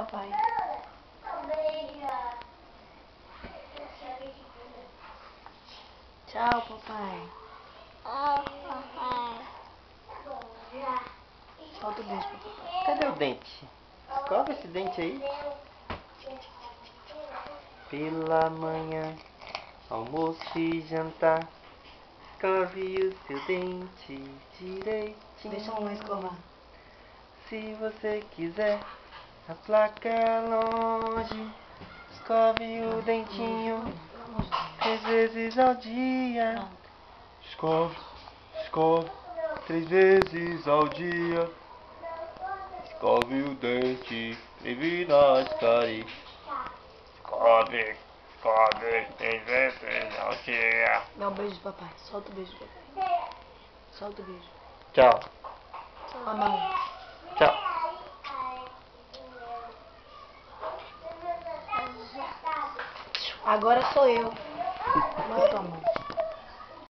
papai. Tchau, papai. Tchau, papai. Solta o beijo pro papai. Cadê o dente? Escova esse dente aí. Pela manhã, almoço e jantar, escove o seu dente direitinho. Deixa a mamãe escovar. Se você quiser, a placa é longe. Escove o dentinho 3 vezes ao dia. Escove, escove 3 vezes ao dia. Escove o dente, evitar cair. Escove, escove 3 vezes ao dia. Dá um beijo pro papai. Solta o beijo pro papai. Solta o beijo. Tchau. A mão. Tchau. Agora sou eu. Agora tua mão.